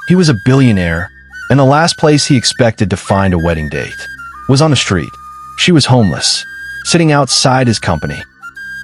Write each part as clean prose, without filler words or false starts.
He was a billionaire, and the last place he expected to find a wedding date was on the street. She was homeless, sitting outside his company.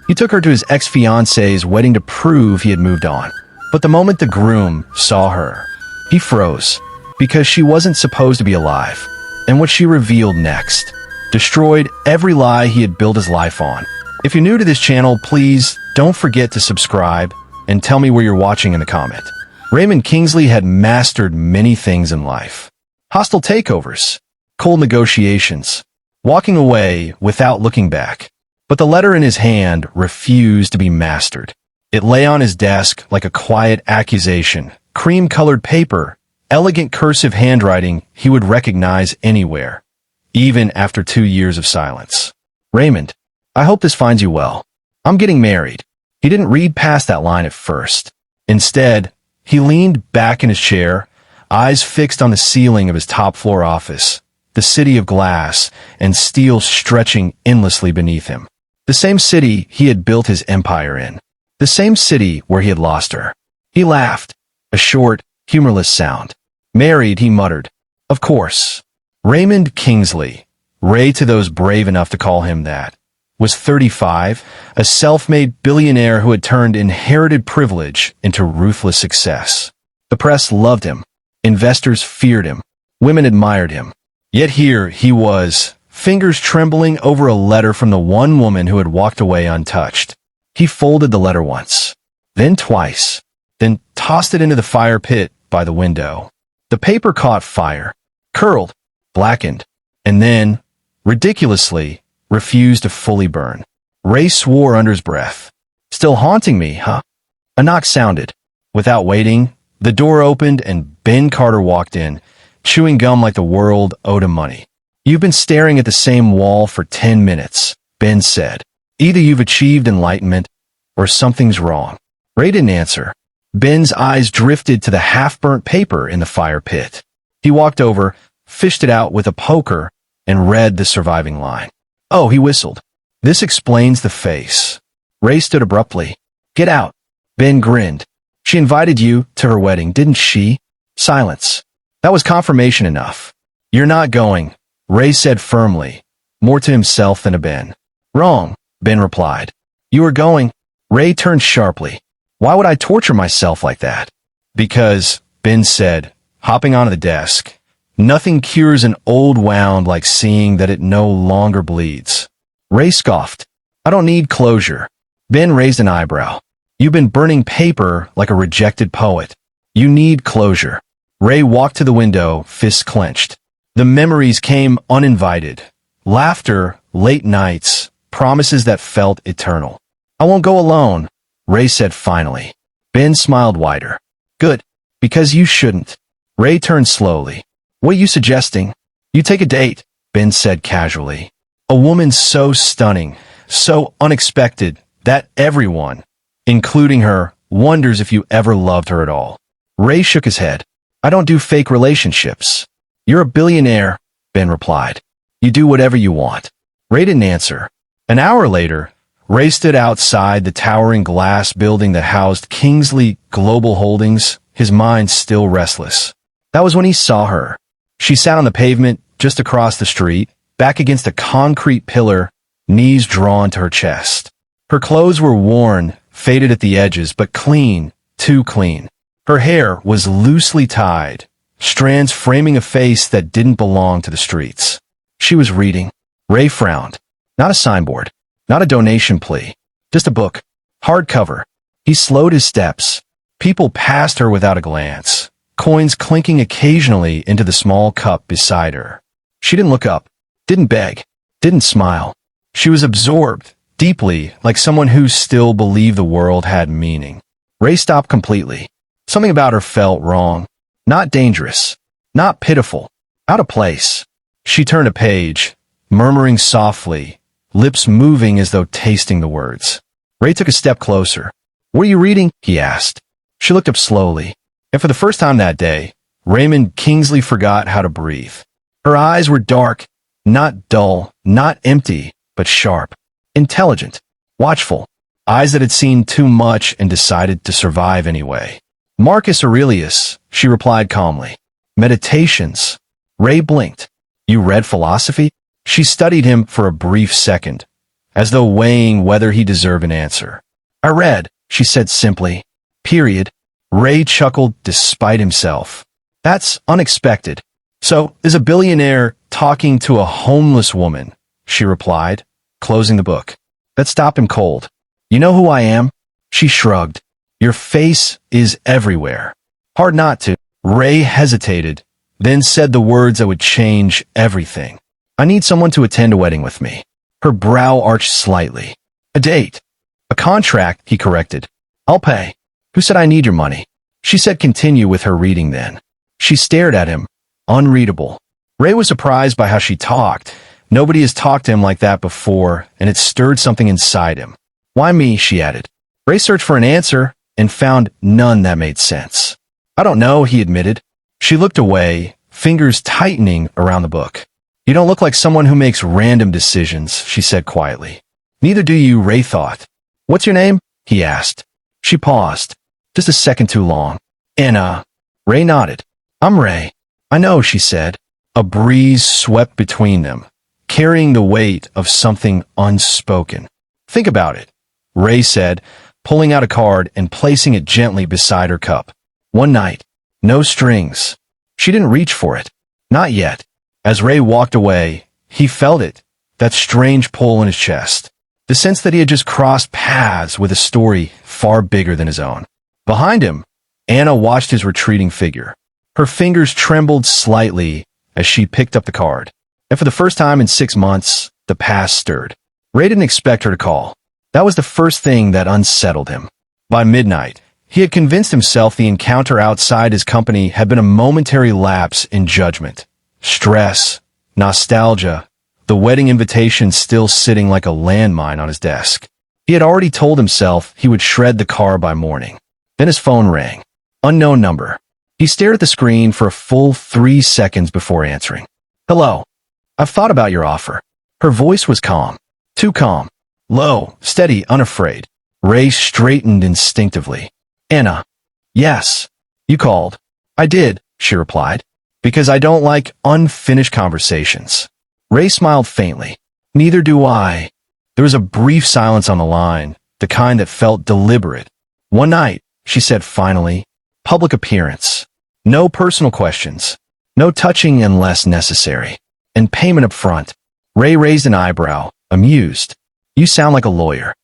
He took her to his ex-fiancé's wedding to prove he had moved on. But the moment the groom saw her, he froze, because she wasn't supposed to be alive. And what she revealed next destroyed every lie he had built his life on. If you're new to this channel, please don't forget to subscribe and tell me where you're watching in the comment. Raymond Kingsley had mastered many things in life. Hostile takeovers, cold negotiations, walking away without looking back. But the letter in his hand refused to be mastered. It lay on his desk like a quiet accusation, cream-colored paper, elegant cursive handwriting he would recognize anywhere, even after 2 years of silence. Raymond, I hope this finds you well. I'm getting married. He didn't read past that line at first. Instead, he leaned back in his chair, eyes fixed on the ceiling of his top-floor office, the city of glass and steel stretching endlessly beneath him. The same city he had built his empire in. The same city where he had lost her. He laughed, a short, humorless sound. Married, he muttered. Of course. Raymond Kingsley, Ray to those brave enough to call him that, was 35, a self-made billionaire who had turned inherited privilege into ruthless success. The press loved him. Investors feared him. Women admired him. Yet here he was, fingers trembling over a letter from the one woman who had walked away untouched. He folded the letter once, then twice, then tossed it into the fire pit by the window. The paper caught fire, curled, blackened, and then, ridiculously, refused to fully burn. Ray swore under his breath. Still haunting me, huh? A knock sounded. Without waiting, the door opened and Ben Carter walked in, chewing gum like the world owed him money. You've been staring at the same wall for 10 minutes, Ben said. Either you've achieved enlightenment, or something's wrong. Ray didn't answer. Ben's eyes drifted to the half-burnt paper in the fire pit. He walked over, fished it out with a poker, and read the surviving line. Oh, he whistled. This explains the face. Ray stood abruptly. Get out. Ben grinned. She invited you to her wedding, didn't she? Silence. That was confirmation enough. You're not going, Ray said firmly, more to himself than to Ben. Wrong, Ben replied. You are going. Ray turned sharply. Why would I torture myself like that? Because, Ben said, hopping onto the desk, nothing cures an old wound like seeing that it no longer bleeds. Ray scoffed. I don't need closure. Ben raised an eyebrow. You've been burning paper like a rejected poet. You need closure. Ray walked to the window, fists clenched. The memories came uninvited. Laughter, late nights, promises that felt eternal. I won't go alone, Ray said finally. Ben smiled wider. Good, because you shouldn't. Ray turned slowly. What are you suggesting? You take a date, Ben said casually. A woman so stunning, so unexpected, that everyone, including her, wonders if you ever loved her at all. Ray shook his head. I don't do fake relationships. You're a billionaire, Ben replied. You do whatever you want. Ray didn't answer. An hour later, Ray stood outside the towering glass building that housed Kingsley Global Holdings, his mind still restless. That was when he saw her. She sat on the pavement just across the street, back against a concrete pillar, knees drawn to her chest. Her clothes were worn, faded at the edges, but clean, too clean. Her hair was loosely tied, strands framing a face that didn't belong to the streets. She was reading. Ray frowned. Not a signboard. Not a donation plea. Just a book. Hardcover. He slowed his steps. People passed her without a glance, coins clinking occasionally into the small cup beside her. She didn't look up, didn't beg, didn't smile. She was absorbed, deeply, like someone who still believed the world had meaning. Ray stopped completely. Something about her felt wrong. Not dangerous. Not pitiful. Out of place. She turned a page, murmuring softly, lips moving as though tasting the words. Ray took a step closer. What are you reading? He asked. She looked up slowly. And for the first time that day, Raymond Kingsley forgot how to breathe. Her eyes were dark, not dull, not empty, but sharp. Intelligent. Watchful. Eyes that had seen too much and decided to survive anyway. Marcus Aurelius, she replied calmly. Meditations. Ray blinked. You read philosophy? She studied him for a brief second, as though weighing whether he deserved an answer. I read, she said simply. Period. Ray chuckled despite himself. That's unexpected. So, is a billionaire talking to a homeless woman? She replied, closing the book. That stopped him cold. You know who I am? She shrugged. Your face is everywhere. Hard not to. Ray hesitated, then said the words that would change everything. I need someone to attend a wedding with me. Her brow arched slightly. A date. A contract, he corrected. I'll pay. Who said I need your money? She said continue with her reading then. She stared at him, unreadable. Ray was surprised by how she talked. Nobody has talked to him like that before, and it stirred something inside him. Why me, she added. Ray searched for an answer and found none that made sense. I don't know, he admitted. She looked away, fingers tightening around the book. You don't look like someone who makes random decisions, she said quietly. Neither do you, Ray thought. What's your name? He asked. She paused. Just a second too long. Anna. Ray nodded. I'm Ray. I know, she said. A breeze swept between them, carrying the weight of something unspoken. Think about it, Ray said, pulling out a card and placing it gently beside her cup. One night. No strings. She didn't reach for it. Not yet. As Ray walked away, he felt it, that strange pull in his chest. The sense that he had just crossed paths with a story far bigger than his own. Behind him, Anna watched his retreating figure. Her fingers trembled slightly as she picked up the card. And for the first time in 6 months, the past stirred. Ray didn't expect her to call. That was the first thing that unsettled him. By midnight, he had convinced himself the encounter outside his company had been a momentary lapse in judgment. Stress, nostalgia, the wedding invitation still sitting like a landmine on his desk. He had already told himself he would shred the car by morning. Then his phone rang. Unknown number. He stared at the screen for a full 3 seconds before answering. Hello. I've thought about your offer. Her voice was calm. Too calm. Low, steady, unafraid. Ray straightened instinctively. Anna. Yes. You called. I did, she replied. Because I don't like unfinished conversations. Ray smiled faintly. Neither do I. There was a brief silence on the line, the kind that felt deliberate. One night, she said finally. Public appearance. No personal questions. No touching unless necessary. And payment up front. Ray raised an eyebrow, amused. You sound like a lawyer.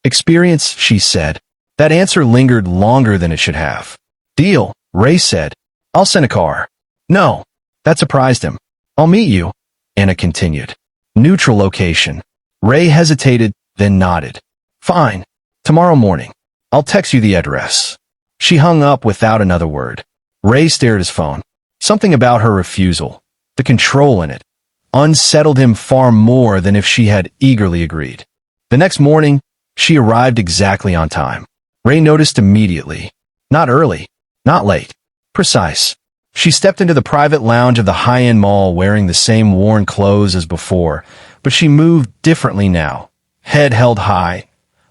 Experience, she said. That answer lingered longer than it should have. Deal, Ray said. I'll send a car. No. That surprised him. I'll meet you, Anna continued. Neutral location. Ray hesitated, then nodded. Fine. Tomorrow morning. I'll text you the address. She hung up without another word. Ray stared at his phone. Something about her refusal, the control in it, unsettled him far more than if she had eagerly agreed. The next morning, she arrived exactly on time. Ray noticed immediately. Not early. Not late. Precise. She stepped into the private lounge of the high-end mall wearing the same worn clothes as before, but she moved differently now. Head held high,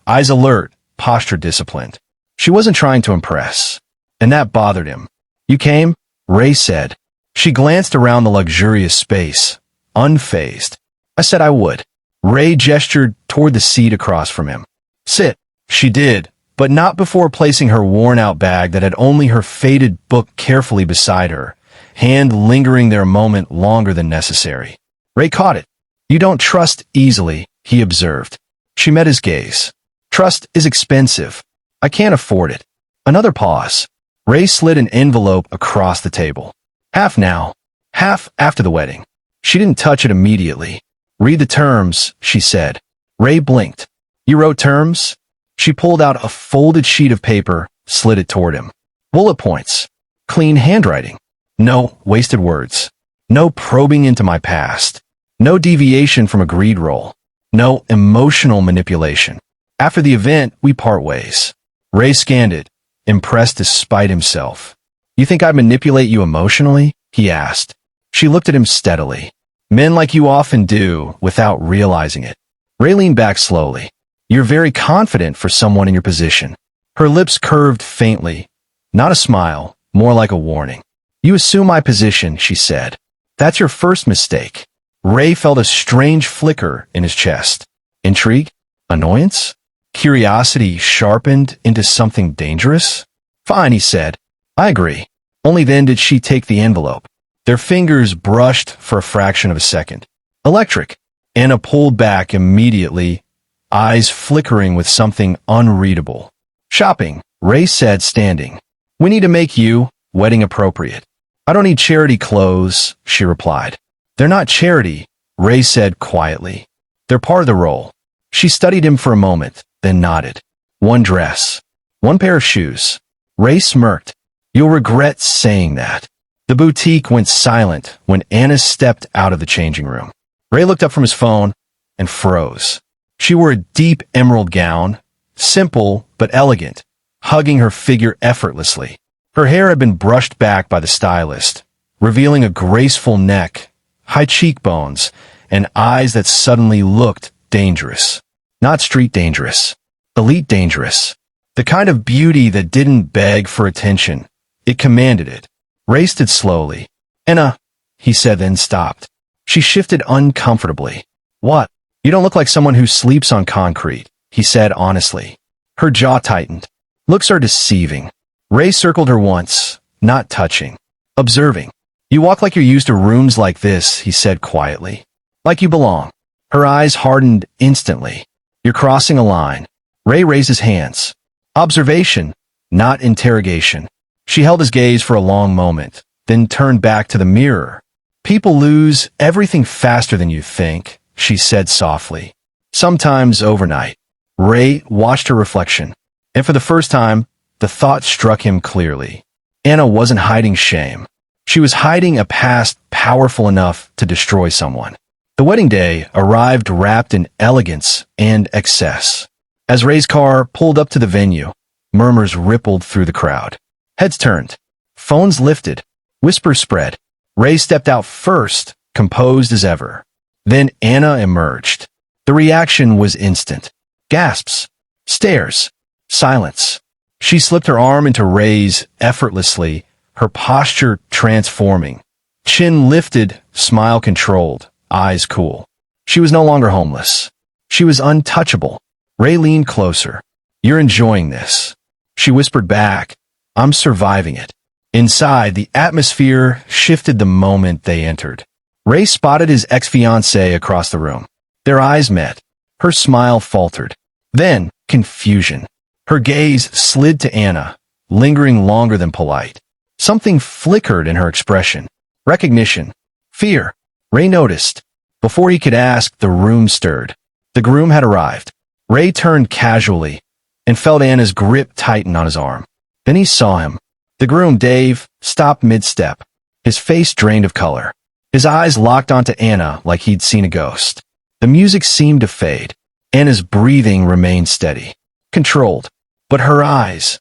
eyes alert, posture disciplined. She wasn't trying to impress, and that bothered him. You came? Ray said. She glanced around the luxurious space, unfazed. I said I would. Ray gestured toward the seat across from him. Sit. She did, but not before placing her worn-out bag that had only her faded book carefully beside her, hand lingering there a moment longer than necessary. Ray caught it. You don't trust easily, he observed. She met his gaze. Trust is expensive. I can't afford it. Another pause. Ray slid an envelope across the table. Half now. Half after the wedding. She didn't touch it immediately. Read the terms, she said. Ray blinked. You wrote terms? She pulled out a folded sheet of paper, slid it toward him. Bullet points. Clean handwriting. No wasted words. No probing into my past. No deviation from agreed role. No emotional manipulation. After the event, we part ways. Ray scanned it, impressed despite himself. You think I manipulate you emotionally? He asked. She looked at him steadily. Men like you often do, without realizing it. Ray leaned back slowly. You're very confident for someone in your position. Her lips curved faintly. Not a smile, more like a warning. You assume my position, she said. That's your first mistake. Ray felt a strange flicker in his chest. Intrigue? Annoyance? Curiosity sharpened into something dangerous? Fine, he said. I agree. Only then did she take the envelope. Their fingers brushed for a fraction of a second. Electric. Anna pulled back immediately, eyes flickering with something unreadable. Shopping, Ray said, standing. We need to make you wedding appropriate. I don't need charity clothes, she replied. They're not charity, Ray said quietly. They're part of the role. She studied him for a moment, then nodded. One dress. One pair of shoes. Ray smirked. You'll regret saying that. The boutique went silent when Anna stepped out of the changing room. Ray looked up from his phone and froze. She wore a deep emerald gown, simple but elegant, hugging her figure effortlessly. Her hair had been brushed back by the stylist, revealing a graceful neck, high cheekbones, and eyes that suddenly looked dangerous. Not street dangerous, elite dangerous. The kind of beauty that didn't beg for attention. It commanded it. Ray stood slowly. Anna, he said, then stopped. She shifted uncomfortably. What? You don't look like someone who sleeps on concrete, he said honestly. Her jaw tightened. Looks are deceiving. Ray circled her once, not touching. Observing. You walk like you're used to rooms like this, he said quietly. Like you belong. Her eyes hardened instantly. You're crossing a line. Ray raised his hands. Observation, not interrogation. She held his gaze for a long moment, then turned back to the mirror. People lose everything faster than you think, she said softly. Sometimes overnight. Ray watched her reflection, and for the first time, the thought struck him clearly. Anna wasn't hiding shame. She was hiding a past powerful enough to destroy someone. The wedding day arrived wrapped in elegance and excess. As Ray's car pulled up to the venue, murmurs rippled through the crowd. Heads turned. Phones lifted. Whispers spread. Ray stepped out first, composed as ever. Then Anna emerged. The reaction was instant. Gasps. Stares. Silence. She slipped her arm into Ray's effortlessly, her posture transforming. Chin lifted, smile controlled, eyes cool. She was no longer homeless. She was untouchable. Ray leaned closer. You're enjoying this. She whispered back. I'm surviving it. Inside, the atmosphere shifted the moment they entered. Ray spotted his ex-fiancé across the room. Their eyes met. Her smile faltered. Then, confusion. Her gaze slid to Anna, lingering longer than polite. Something flickered in her expression. Recognition. Fear. Ray noticed. Before he could ask, the room stirred. The groom had arrived. Ray turned casually and felt Anna's grip tighten on his arm. Then he saw him. The groom, Dave, stopped mid-step, his face drained of color. His eyes locked onto Anna like he'd seen a ghost. The music seemed to fade. Anna's breathing remained steady, controlled. But her eyes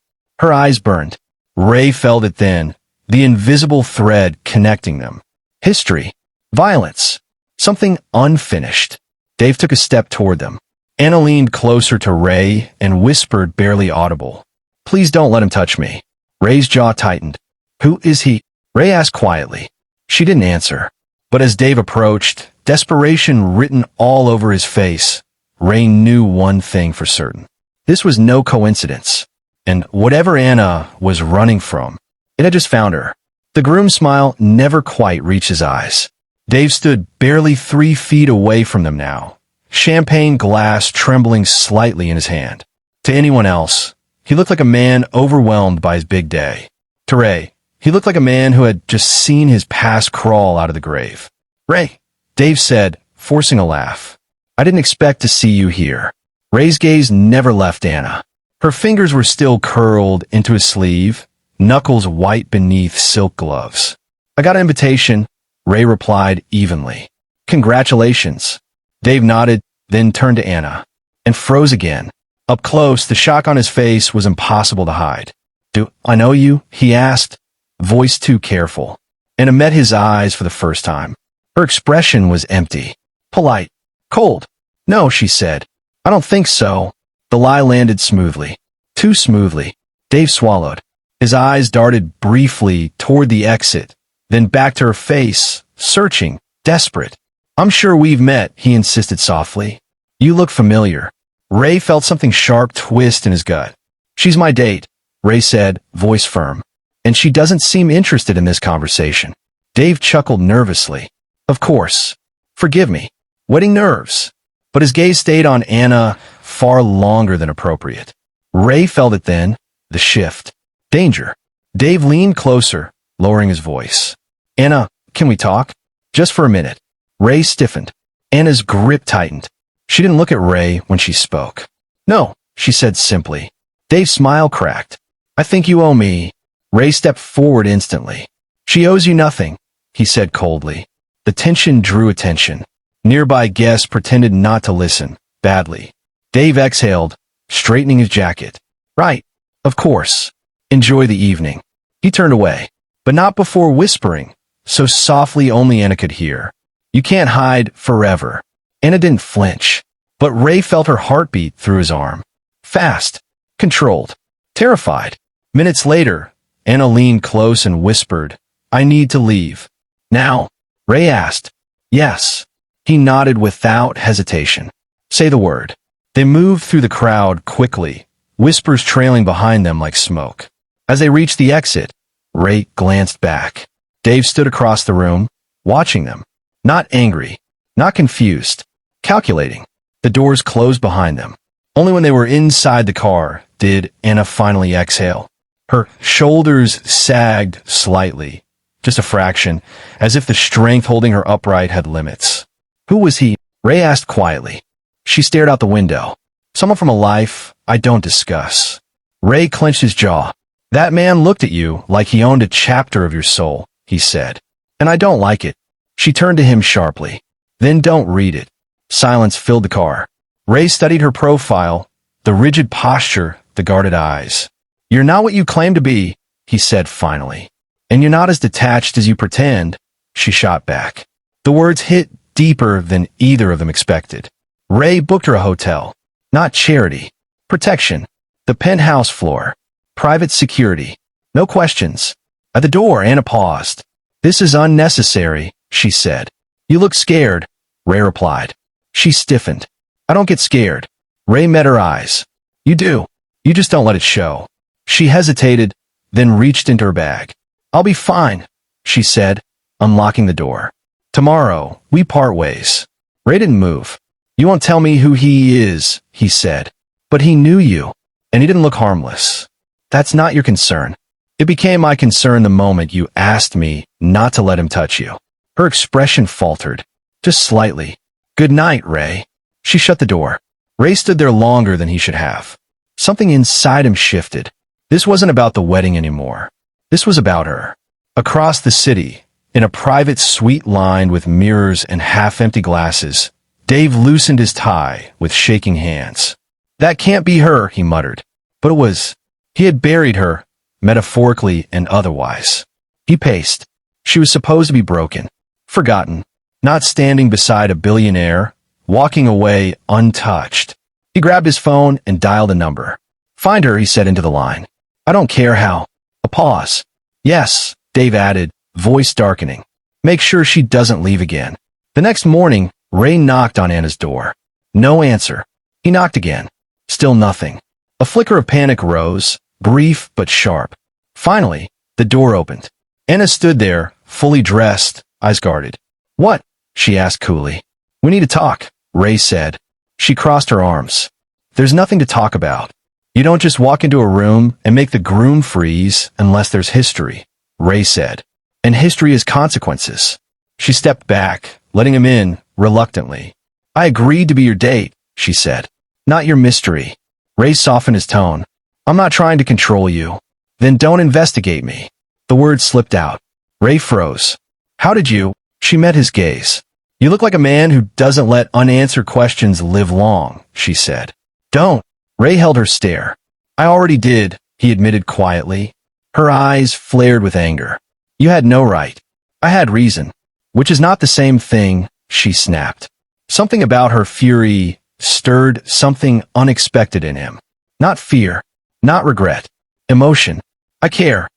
burned. Ray felt it then, the invisible thread connecting them. History. Violence. Something unfinished. Dave took a step toward them. Anna leaned closer to Ray and whispered, barely audible. Please don't let him touch me. Ray's jaw tightened. Who is he? Ray asked quietly. She didn't answer. But as Dave approached, desperation written all over his face, Ray knew one thing for certain. This was no coincidence. And whatever Anna was running from, it had just found her. The groom's smile never quite reached his eyes. Dave stood barely 3 feet away from them now, champagne glass trembling slightly in his hand. To anyone else, he looked like a man overwhelmed by his big day. To Ray, he looked like a man who had just seen his past crawl out of the grave. Ray, Dave said, forcing a laugh. I didn't expect to see you here. Ray's gaze never left Anna. Her fingers were still curled into his sleeve, knuckles white beneath silk gloves. I got an invitation, Ray replied evenly. Congratulations. Dave nodded, then turned to Anna, and froze again. Up close, the shock on his face was impossible to hide. Do I know you? He asked, voice too careful. Anna met his eyes for the first time. Her expression was empty, polite, cold. No, she said. I don't think so. The lie landed smoothly. Too smoothly. Dave swallowed. His eyes darted briefly toward the exit, then back to her face, searching, desperate. I'm sure we've met, he insisted softly. You look familiar. Ray felt something sharp twist in his gut. She's my date, Ray said, voice firm. And she doesn't seem interested in this conversation. Dave chuckled nervously. Of course. Forgive me. Wedding nerves. But his gaze stayed on Anna far longer than appropriate. Ray felt it then, the shift. Danger. Dave leaned closer, lowering his voice. Anna, can we talk? Just for a minute. Ray stiffened. Anna's grip tightened. She didn't look at Ray when she spoke. No, she said simply. Dave's smile cracked. I think you owe me. Ray stepped forward instantly. She owes you nothing, he said coldly. The tension drew attention. Nearby guests pretended not to listen, badly. Dave exhaled, straightening his jacket. Right, of course. Enjoy the evening. He turned away, but not before whispering, so softly only Anna could hear. You can't hide forever. Anna didn't flinch, but Ray felt her heartbeat through his arm. Fast, controlled, terrified. Minutes later, Anna leaned close and whispered, I need to leave. Now? Ray asked. Yes. He nodded without hesitation. Say the word. They moved through the crowd quickly, whispers trailing behind them like smoke. As they reached the exit, Ray glanced back. Dave stood across the room, watching them. Not angry, not confused, calculating. The doors closed behind them. Only when they were inside the car did Anna finally exhale. Her shoulders sagged slightly, just a fraction, as if the strength holding her upright had limits. Who was he? Ray asked quietly. She stared out the window. Someone from a life I don't discuss. Ray clenched his jaw. That man looked at you like he owned a chapter of your soul, he said. And I don't like it. She turned to him sharply. Then don't read it. Silence filled the car. Ray studied her profile, the rigid posture, the guarded eyes. You're not what you claim to be, he said finally. And you're not as detached as you pretend, she shot back. The words hit deeper than either of them expected. Ray booked her a hotel. Not charity. Protection. The penthouse floor. Private security. No questions. At the door, Anna paused. This is unnecessary, she said. You look scared, Ray replied. She stiffened. I don't get scared. Ray met her eyes. You do. You just don't let it show. She hesitated, then reached into her bag. I'll be fine, she said, unlocking the door. Tomorrow, we part ways. Ray didn't move. You won't tell me who he is, he said. But he knew you, and he didn't look harmless. That's not your concern. It became my concern the moment you asked me not to let him touch you. Her expression faltered, just slightly. Good night, Ray. She shut the door. Ray stood there longer than he should have. Something inside him shifted. This wasn't about the wedding anymore. This was about her. Across the city, in a private suite lined with mirrors and half-empty glasses, Dave loosened his tie with shaking hands. That can't be her, he muttered. But it was. He had buried her, metaphorically and otherwise. He paced. She was supposed to be broken, forgotten, not standing beside a billionaire, walking away untouched. He grabbed his phone and dialed a number. Find her, he said into the line. I don't care how. A pause. Yes, Dave added, voice darkening. Make sure she doesn't leave again. The next morning, Ray knocked on Anna's door. No answer. He knocked again. Still nothing. A flicker of panic rose, brief but sharp. Finally, the door opened. Anna stood there, fully dressed, eyes guarded. What? She asked coolly. We need to talk, Ray said. She crossed her arms. There's nothing to talk about. You don't just walk into a room and make the groom freeze unless there's history, Ray said. And history has consequences. She stepped back, letting him in, reluctantly. I agreed to be your date, she said. Not your mystery. Ray softened his tone. I'm not trying to control you. Then don't investigate me. The words slipped out. Ray froze. How did you? She met his gaze. You look like a man who doesn't let unanswered questions live long, she said. Don't. Ray held her stare. I already did, he admitted quietly. Her eyes flared with anger. You had no right. I had reason. Which is not the same thing, she snapped. Something about her fury stirred something unexpected in him. Not fear, not regret, emotion. I care,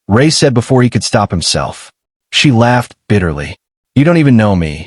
Ray said before he could stop himself. She laughed bitterly. You don't even know me.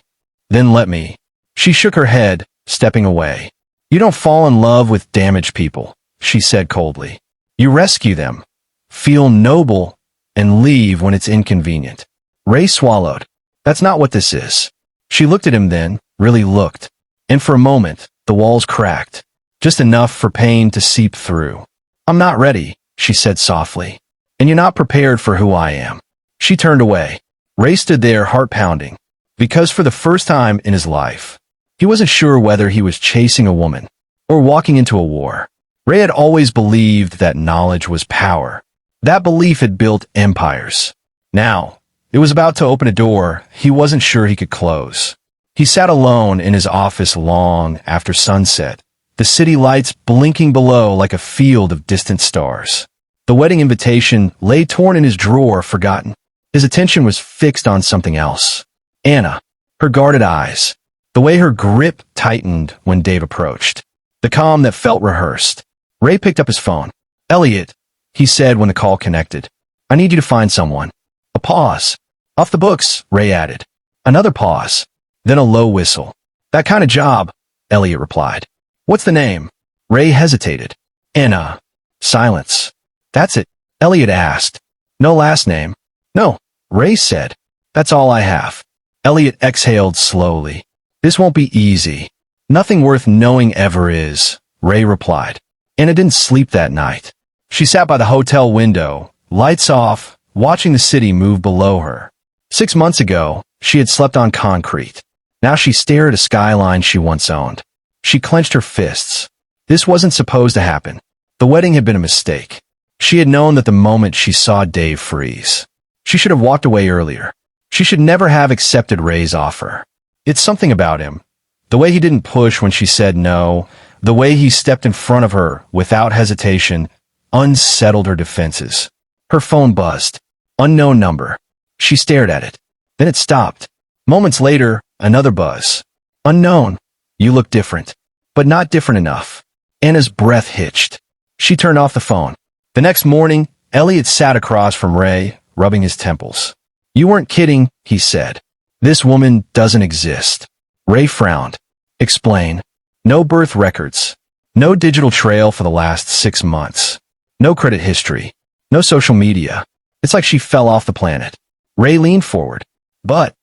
Then let me. She shook her head, stepping away. You don't fall in love with damaged people, she said coldly. You rescue them, feel noble, and leave when it's inconvenient. Ray swallowed. That's not what this is. She looked at him then, really looked. And for a moment, the walls cracked. Just enough for pain to seep through. I'm not ready, she said softly. And you're not prepared for who I am. She turned away. Ray stood there, heart pounding. Because for the first time in his life, he wasn't sure whether he was chasing a woman or walking into a war. Ray had always believed that knowledge was power. That belief had built empires. Now, it was about to open a door he wasn't sure he could close. He sat alone in his office long after sunset, the city lights blinking below like a field of distant stars. The wedding invitation lay torn in his drawer, forgotten. His attention was fixed on something else. Anna, her guarded eyes, the way her grip tightened when Dave approached, the calm that felt rehearsed. Ray picked up his phone. Elliot, he said when the call connected. I need you to find someone. A pause. Off the books, Ray added. Another pause. Then a low whistle. That kind of job, Elliot replied. What's the name? Ray hesitated. Anna. Silence. That's it, Elliot asked. No last name? No, Ray said. That's all I have. Elliot exhaled slowly. This won't be easy. Nothing worth knowing ever is, Ray replied. Anna didn't sleep that night. She sat by the hotel window, lights off, watching the city move below her. 6 months ago, she had slept on concrete. Now she stared at a skyline she once owned. She clenched her fists. This wasn't supposed to happen. The wedding had been a mistake. She had known that the moment she saw Dave freeze. She should have walked away earlier. She should never have accepted Ray's offer. It's something about him. The way he didn't push when she said no, the way he stepped in front of her without hesitation, unsettled her defenses. Her phone buzzed. Unknown number. She stared at it. Then it stopped. Moments later, another buzz. Unknown. You look different. But not different enough. Anna's breath hitched. She turned off the phone. The next morning, Elliot sat across from Ray, rubbing his temples. You weren't kidding, he said. This woman doesn't exist. Ray frowned. Explain. No birth records. No digital trail for the last 6 months. No credit history. No social media. It's like she fell off the planet. Ray leaned forward. But,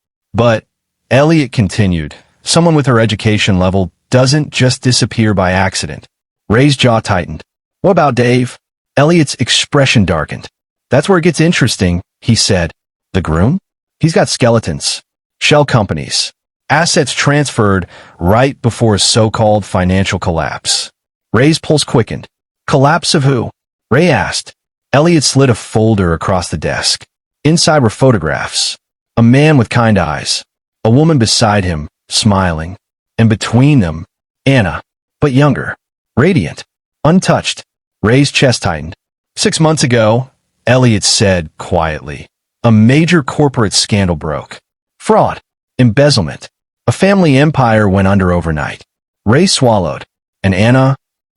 Elliot continued, someone with her education level doesn't just disappear by accident. Ray's jaw tightened. What about Dave? Elliot's expression darkened. That's where it gets interesting, he said. The groom? He's got skeletons. Shell companies. Assets transferred right before a so-called financial collapse. Ray's pulse quickened. Collapse of who? Ray asked. Elliot slid a folder across the desk. Inside were photographs. A man with kind eyes. A woman beside him, smiling. And between them, Anna, but younger. Radiant. Untouched. Ray's chest tightened. 6 months ago, Elliot said quietly, a major corporate scandal broke. Fraud. Embezzlement. A family empire went under overnight. Ray swallowed. And Anna?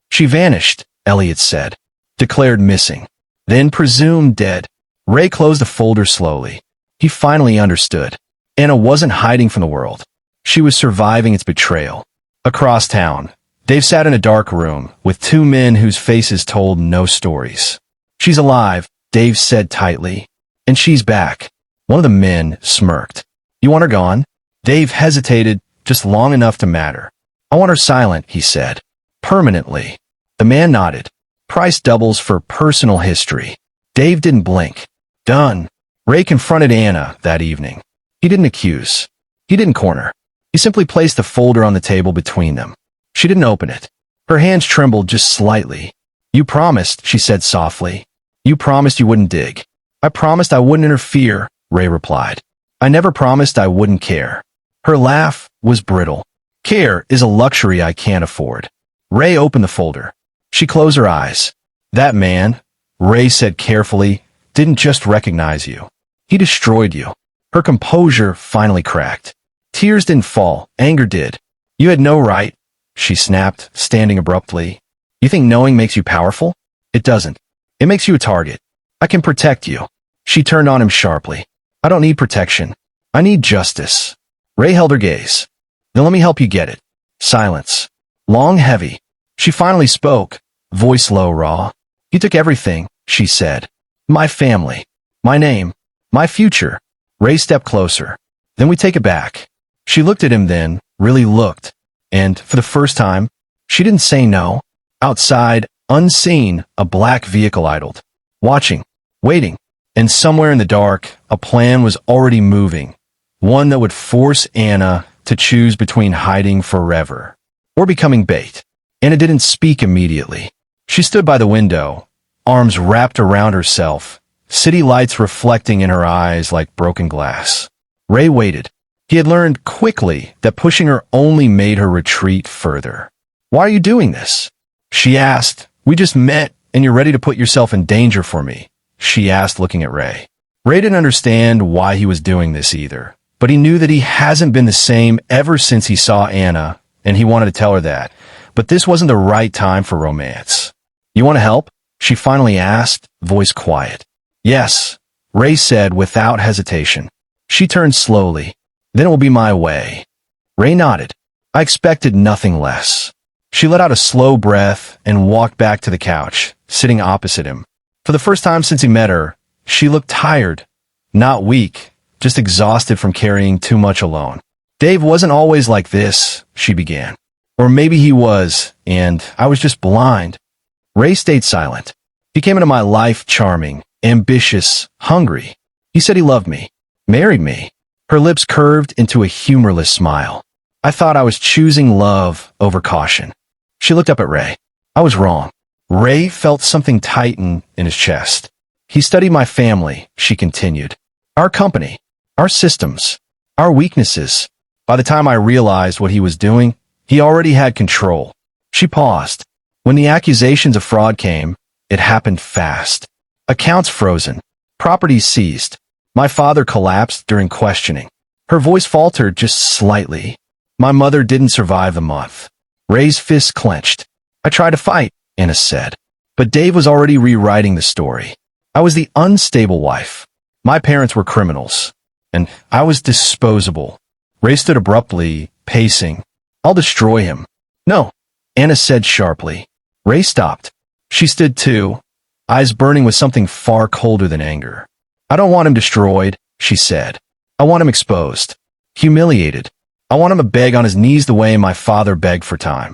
She vanished, Elliot said. Declared missing. Then presumed dead. Ray closed the folder slowly. He finally understood. Anna wasn't hiding from the world. She was surviving its betrayal. Across town, Dave sat in a dark room with 2 men whose faces told no stories. She's alive, Dave said tightly. And she's back. One of the men smirked. You want her gone? Dave hesitated, just long enough to matter. I want her silent, he said. Permanently. The man nodded. Price doubles for personal history. Dave didn't blink. Done. Ray confronted Anna that evening. He didn't accuse. He didn't corner. He simply placed the folder on the table between them. She didn't open it. Her hands trembled just slightly. You promised, she said softly. You promised you wouldn't dig. I promised I wouldn't interfere, Ray replied. I never promised I wouldn't care. Her laugh was brittle. Care is a luxury I can't afford. Ray opened the folder. She closed her eyes. That man, Ray said carefully, didn't just recognize you. He destroyed you. Her composure finally cracked. Tears didn't fall, anger did. You had no right, she snapped, standing abruptly. You think knowing makes you powerful? It doesn't. It makes you a target. I can protect you. She turned on him sharply. I don't need protection. I need justice. Ray held her gaze. Then let me help you get it. Silence. Long, heavy. She finally spoke, voice low, raw. You took everything, she said. My family. My name. My future. Ray stepped closer. Then we take it back. She looked at him then, really looked. And, for the first time, she didn't say no. Outside, unseen, a black vehicle idled. Watching. Waiting. And somewhere in the dark, a plan was already moving. One that would force Anna to choose between hiding forever or becoming bait. Anna didn't speak immediately. She stood by the window, arms wrapped around herself, city lights reflecting in her eyes like broken glass. Ray waited. He had learned quickly that pushing her only made her retreat further. Why are you doing this? She asked. We just met, and you're ready to put yourself in danger for me, she asked, looking at Ray. Ray didn't understand why he was doing this either, but he knew that he hasn't been the same ever since he saw Anna, and he wanted to tell her that. But this wasn't the right time for romance. You want to help? She finally asked, voice quiet. Yes, Ray said without hesitation. She turned slowly. Then it will be my way. Ray nodded. I expected nothing less. She let out a slow breath and walked back to the couch, sitting opposite him. For the first time since he met her, she looked tired, not weak, just exhausted from carrying too much alone. Dave wasn't always like this, she began. Or maybe he was, and I was just blind. Ray stayed silent. He came into my life charming, ambitious, hungry. He said he loved me, married me. Her lips curved into a humorless smile. I thought I was choosing love over caution. She looked up at Ray. I was wrong. Ray felt something tighten in his chest. He studied my family, she continued. Our company, our systems, our weaknesses. By the time I realized what he was doing, he already had control. She paused. When the accusations of fraud came, it happened fast. Accounts frozen. Properties seized. My father collapsed during questioning. Her voice faltered just slightly. My mother didn't survive the month. Ray's fists clenched. I tried to fight, Anna said. But Dave was already rewriting the story. I was the unstable wife. My parents were criminals. And I was disposable. Ray stood abruptly, pacing. I'll destroy him. No, Anna said sharply. Ray stopped. She stood too, eyes burning with something far colder than anger. I don't want him destroyed, she said. I want him exposed, humiliated. I want him to beg on his knees the way my father begged for time.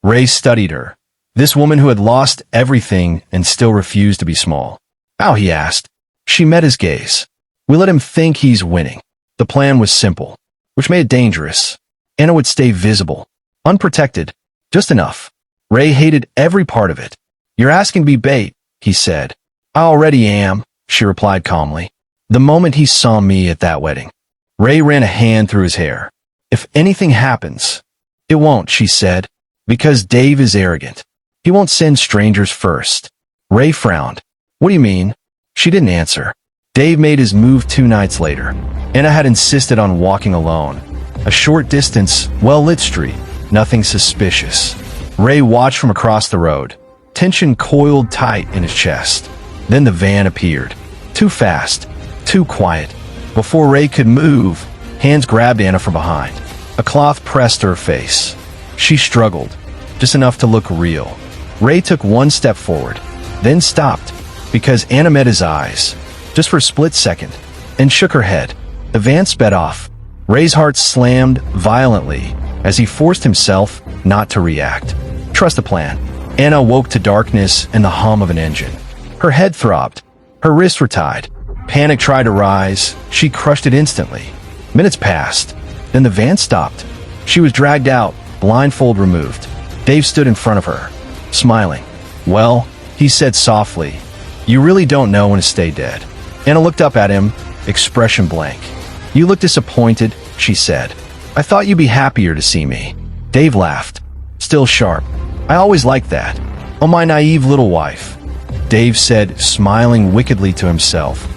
Ray studied her. This woman who had lost everything and still refused to be small. How, he asked. She met his gaze. We let him think he's winning. The plan was simple, which made it dangerous. Anna would stay visible, unprotected, just enough. Ray hated every part of it. You're asking to be bait, he said. I already am, she replied calmly. The moment he saw me at that wedding. Ray ran a hand through his hair. If anything happens, it won't, she said, because Dave is arrogant. He won't send strangers first. Ray frowned. What do you mean? She didn't answer. Dave made his move 2 nights later. Anna had insisted on walking alone. A short distance, well-lit street. Nothing suspicious. Ray watched from across the road. Tension coiled tight in his chest. Then the van appeared. Too fast. Too quiet. Before Ray could move, hands grabbed Anna from behind. A cloth pressed to her face. She struggled, just enough to look real. Ray took 1 step forward, then stopped, because Anna met his eyes, just for a split second, and shook her head. The van sped off. Ray's heart slammed violently as he forced himself not to react. Trust the plan. Anna woke to darkness and the hum of an engine. Her head throbbed. Her wrists were tied. Panic tried to rise. She crushed it instantly. Minutes passed. Then the van stopped. She was dragged out, blindfold removed. Dave stood in front of her, smiling. Well, he said softly, you really don't know when to stay dead. Anna looked up at him, expression blank. You look disappointed, she said. I thought you'd be happier to see me. Dave laughed, still sharp. I always liked that. Oh, my naive little wife. Dave said, smiling wickedly to himself.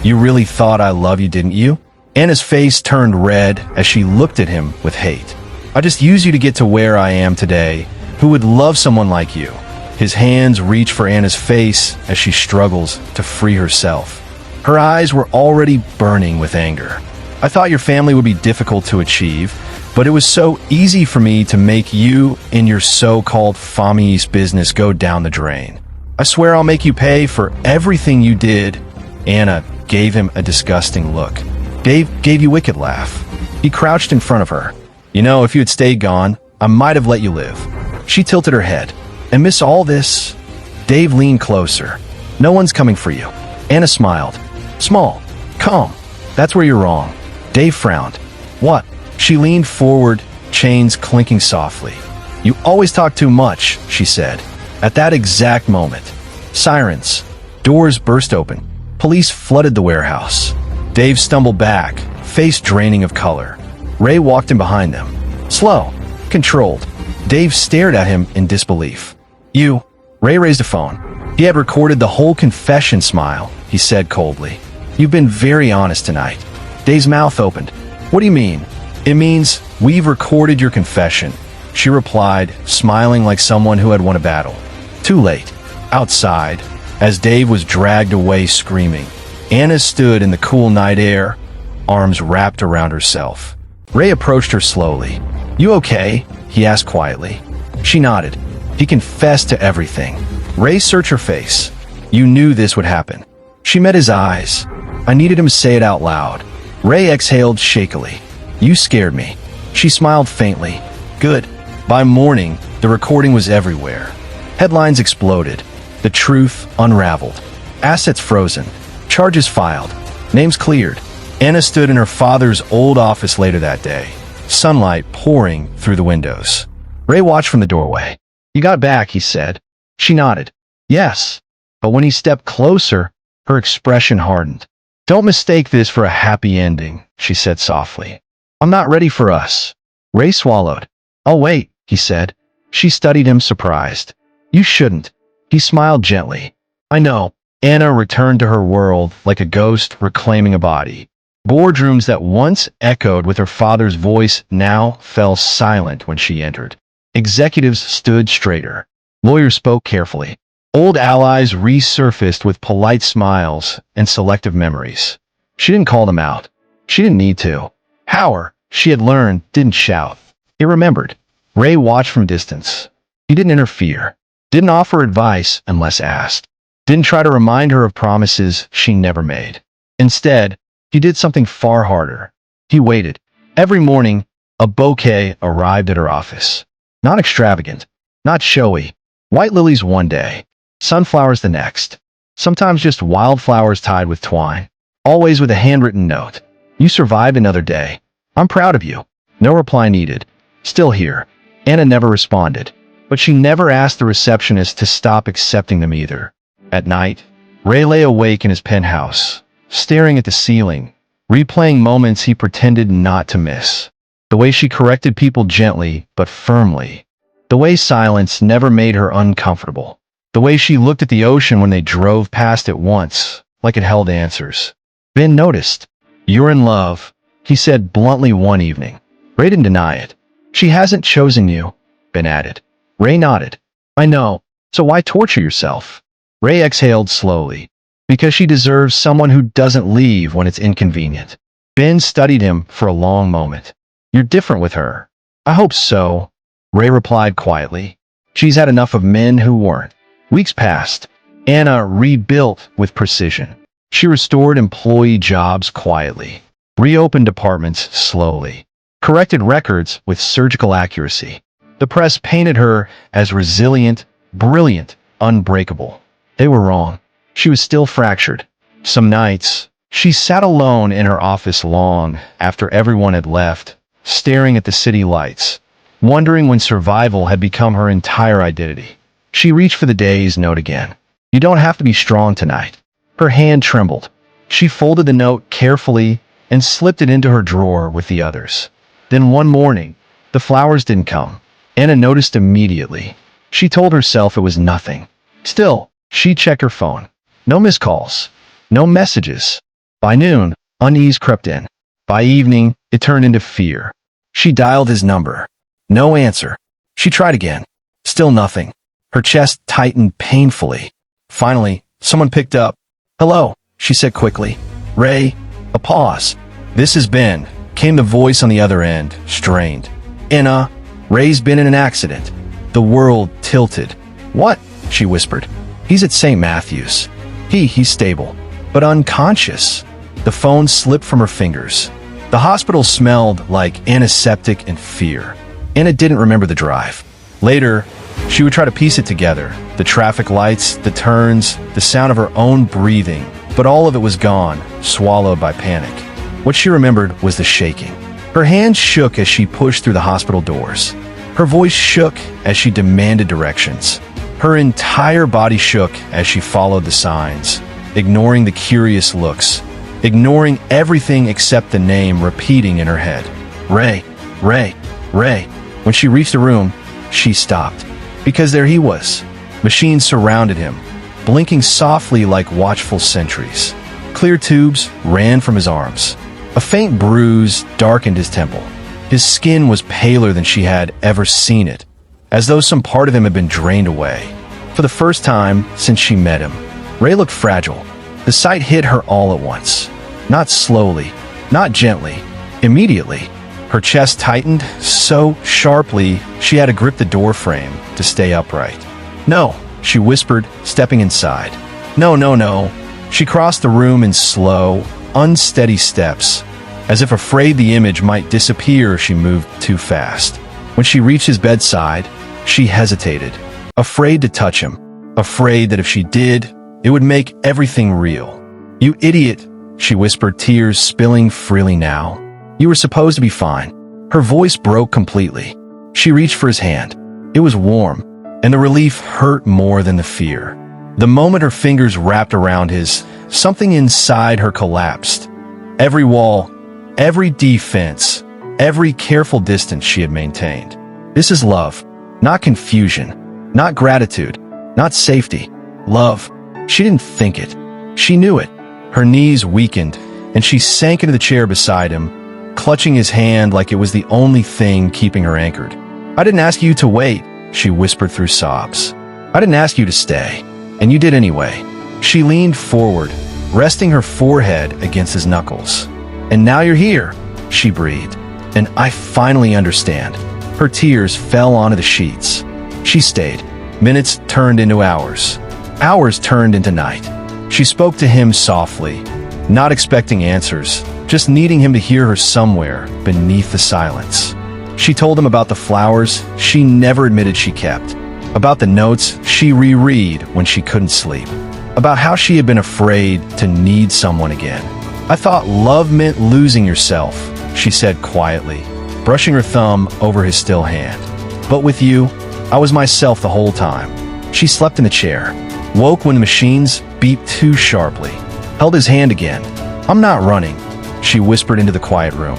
You really thought I love you, didn't you? Anna's face turned red as she looked at him with hate. I just used you to get to where I am today. Who would love someone like you? His hands reach for Anna's face as she struggles to free herself. Her eyes were already burning with anger. I thought your family would be difficult to achieve, but it was so easy for me to make you and your so-called family's business go down the drain. I swear I'll make you pay for everything you did. Anna gave him a disgusting look. Dave gave you a wicked laugh. He crouched in front of her. You know, if you had stayed gone, I might have let you live. She tilted her head. Amidst all this, Dave leaned closer. No one's coming for you. Anna smiled. Small. Calm. That's where you're wrong. Dave frowned. What? She leaned forward, chains clinking softly. You always talk too much, she said. At that exact moment, sirens, doors burst open. Police flooded the warehouse. Dave stumbled back, face draining of color. Ray walked in behind them. Slow, controlled. Dave stared at him in disbelief. You. Ray raised a phone. He had recorded the whole confession. Smile, he said coldly. You've been very honest tonight. Dave's mouth opened. What do you mean? It means we've recorded your confession, she replied, smiling like someone who had won a battle. Too late. Outside, as Dave was dragged away screaming, Anna stood in the cool night air, arms wrapped around herself. Ray approached her slowly. You okay? He asked quietly. She nodded. He confessed to everything. Ray searched her face. You knew this would happen. She met his eyes. I needed him to say it out loud. Ray exhaled shakily. You scared me. She smiled faintly. Good. By morning, the recording was everywhere. Headlines exploded. The truth unraveled. Assets frozen. Charges filed. Names cleared. Anna stood in her father's old office later that day, sunlight pouring through the windows. Ray watched from the doorway. You got back, he said. She nodded. Yes. But when he stepped closer, her expression hardened. Don't mistake this for a happy ending, she said softly. I'm not ready for us. Ray swallowed. I'll wait, he said. She studied him, surprised. You shouldn't. He smiled gently. I know. Anna returned to her world like a ghost reclaiming a body. Boardrooms that once echoed with her father's voice now fell silent when she entered. Executives stood straighter. Lawyers spoke carefully. Old allies resurfaced with polite smiles and selective memories. She didn't call them out. She didn't need to. Power, she had learned, didn't shout. It remembered. Ray watched from distance. He didn't interfere. Didn't offer advice unless asked. Didn't try to remind her of promises she never made. Instead, he did something far harder. He waited. Every morning, a bouquet arrived at her office. Not extravagant, not showy. White lilies one day, sunflowers the next. Sometimes just wildflowers tied with twine. Always with a handwritten note. You survived another day. I'm proud of you. No reply needed. Still here. Anna never responded, but she never asked the receptionist to stop accepting them either. At night, Ray lay awake in his penthouse, staring at the ceiling, replaying moments he pretended not to miss. The way she corrected people gently but firmly. The way silence never made her uncomfortable. The way she looked at the ocean when they drove past it once, like it held answers. Ben noticed. You're in love, he said bluntly one evening. Ray didn't deny it. She hasn't chosen you, Ben added. Ray nodded. I know, so why torture yourself? Ray exhaled slowly. Because she deserves someone who doesn't leave when it's inconvenient. Ben studied him for a long moment. You're different with her. I hope so, Ray replied quietly. She's had enough of men who weren't. Weeks passed. Anna rebuilt with precision. She restored employee jobs quietly, reopened departments slowly, corrected records with surgical accuracy. The press painted her as resilient, brilliant, unbreakable. They were wrong. She was still fractured. Some nights, she sat alone in her office long after everyone had left, staring at the city lights, wondering when survival had become her entire identity. She reached for the day's note again. You don't have to be strong tonight. Her hand trembled. She folded the note carefully and slipped it into her drawer with the others. Then one morning, the flowers didn't come. Anna noticed immediately. She told herself it was nothing. Still, she checked her phone. No missed calls. No messages. By noon, unease crept in. By evening, it turned into fear. She dialed his number. No answer. She tried again. Still nothing. Her chest tightened painfully. Finally, someone picked up. "Hello," she said quickly. "Ray." A pause. "This has been," came the voice on the other end, strained. Ray's been in an accident." The world tilted. "What?" she whispered. "He's at St. Matthew's. He's stable, but unconscious." The phone slipped from her fingers. The hospital smelled like antiseptic and fear. Anna didn't remember the drive. Later, she would try to piece it together. The traffic lights, the turns, the sound of her own breathing. But all of it was gone, swallowed by panic. What she remembered was the shaking. Her hands shook as she pushed through the hospital doors. Her voice shook as she demanded directions. Her entire body shook as she followed the signs, ignoring the curious looks, ignoring everything except the name repeating in her head. Ray, Ray, Ray. When she reached the room, she stopped. Because there he was. Machines surrounded him, blinking softly like watchful sentries. Clear tubes ran from his arms. A faint bruise darkened his temple. His skin was paler than she had ever seen it, as though some part of him had been drained away. For the first time since she met him, Ray looked fragile. The sight hit her all at once. Not slowly, not gently, immediately. Her chest tightened so sharply she had to grip the door frame to stay upright. "No," she whispered, stepping inside. "No, no, no." She crossed the room in slow, unsteady steps, as if afraid the image might disappear if she moved too fast. When she reached his bedside, she hesitated, afraid to touch him, afraid that if she did, it would make everything real. "You idiot," she whispered, tears spilling freely now. "You were supposed to be fine." Her voice broke completely. She reached for his hand. It was warm, and the relief hurt more than the fear. The moment her fingers wrapped around his, something inside her collapsed. Every wall, every defense, every careful distance she had maintained. This is love, not confusion, not gratitude, not safety. Love. She didn't think it. She knew it. Her knees weakened, and she sank into the chair beside him, clutching his hand like it was the only thing keeping her anchored. "I didn't ask you to wait," she whispered through sobs. "I didn't ask you to stay, and you did anyway." She leaned forward, resting her forehead against his knuckles. "And now you're here," she breathed. "And I finally understand." Her tears fell onto the sheets. She stayed. Minutes turned into hours. Hours turned into night. She spoke to him softly, not expecting answers, just needing him to hear her somewhere beneath the silence. She told him about the flowers she never admitted she kept, about the notes she reread when she couldn't sleep, about how she had been afraid to need someone again. "I thought love meant losing yourself," she said quietly, brushing her thumb over his still hand. "But with you, I was myself the whole time." She slept in the chair, woke when the machines beeped too sharply, held his hand again. "I'm not running," she whispered into the quiet room.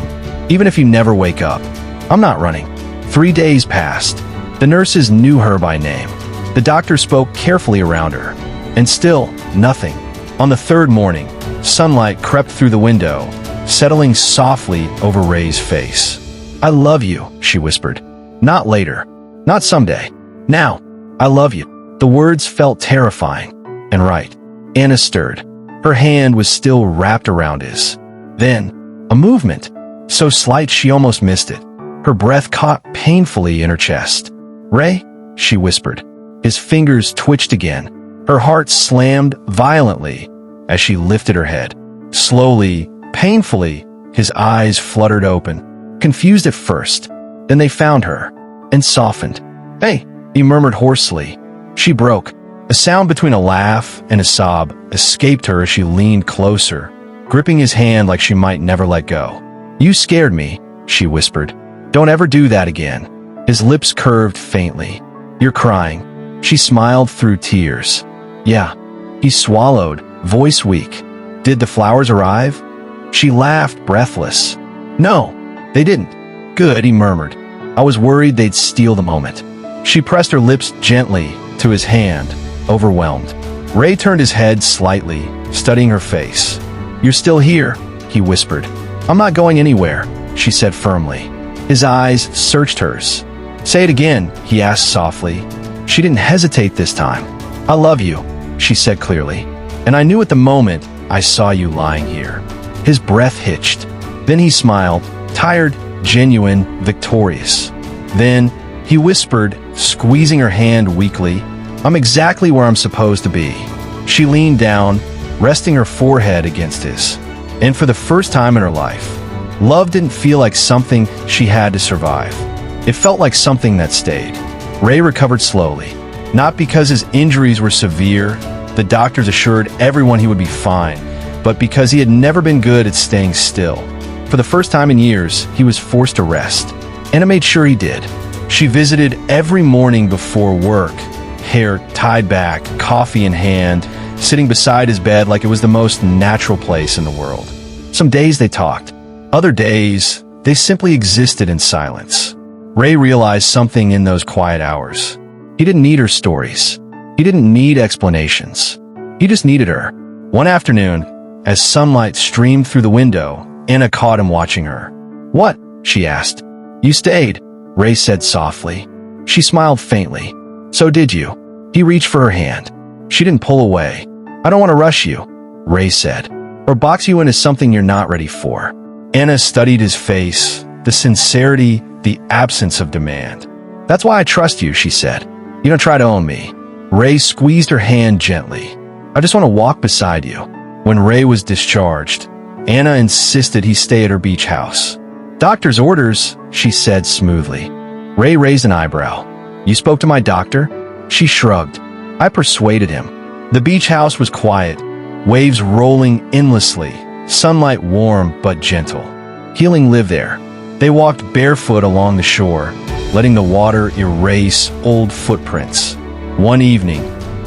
"Even if you never wake up, I'm not running." 3 days passed. The nurses knew her by name. The doctor spoke carefully around her. And still, nothing. On the third morning, sunlight crept through the window, settling softly over Ray's face. "I love you," she whispered. "Not later. Not someday. Now. I love you." The words felt terrifying. And right. Anna stirred. Her hand was still wrapped around his. Then, a movement, so slight she almost missed it. Her breath caught painfully in her chest. "Ray?" she whispered. His fingers twitched again. Her heart slammed violently as she lifted her head. Slowly, painfully, his eyes fluttered open, confused at first. Then they found her, and softened. "Hey," he murmured hoarsely. She broke. A sound between a laugh and a sob escaped her as she leaned closer, gripping his hand like she might never let go. "You scared me," she whispered. "Don't ever do that again." His lips curved faintly. "You're crying." She smiled through tears. "Yeah." He swallowed, voice weak. "Did the flowers arrive?" She laughed, breathless. "No, they didn't." "Good," he murmured. "I was worried they'd steal the moment." She pressed her lips gently to his hand, overwhelmed. Ray turned his head slightly, studying her face. "You're still here," he whispered. "I'm not going anywhere," she said firmly. His eyes searched hers. "Say it again," he asked softly. She didn't hesitate this time. "I love you," she said clearly. "And I knew at the moment I saw you lying here." His breath hitched. Then he smiled, tired, genuine, victorious. Then he whispered, squeezing her hand weakly, "I'm exactly where I'm supposed to be." She leaned down, resting her forehead against his. And for the first time in her life, love didn't feel like something she had to survive. It felt like something that stayed. Ray recovered slowly, not because his injuries were severe. The doctors assured everyone he would be fine, but because he had never been good at staying still. For the first time in years, he was forced to rest. Anna made sure he did. She visited every morning before work, hair tied back, coffee in hand, sitting beside his bed like it was the most natural place in the world. Some days they talked. Other days, they simply existed in silence. Ray realized something in those quiet hours. He didn't need her stories. He didn't need explanations. He just needed her. One afternoon, as sunlight streamed through the window, Anna caught him watching her. "What?" she asked. "You stayed," Ray said softly. She smiled faintly. "So did you." He reached for her hand. She didn't pull away. "I don't want to rush you," Ray said, "or box you into something you're not ready for." Anna studied his face, the sincerity, the absence of demand. "That's why I trust you," she said. "You don't try to own me." Ray squeezed her hand gently. "I just want to walk beside you." When Ray was discharged, Anna insisted he stay at her beach house. "Doctor's orders," she said smoothly. Ray raised an eyebrow. "You spoke to my doctor?" She shrugged. "I persuaded him." The beach house was quiet, waves rolling endlessly, sunlight warm but gentle. Healing lived there. They walked barefoot along the shore, letting the water erase old footprints. One evening,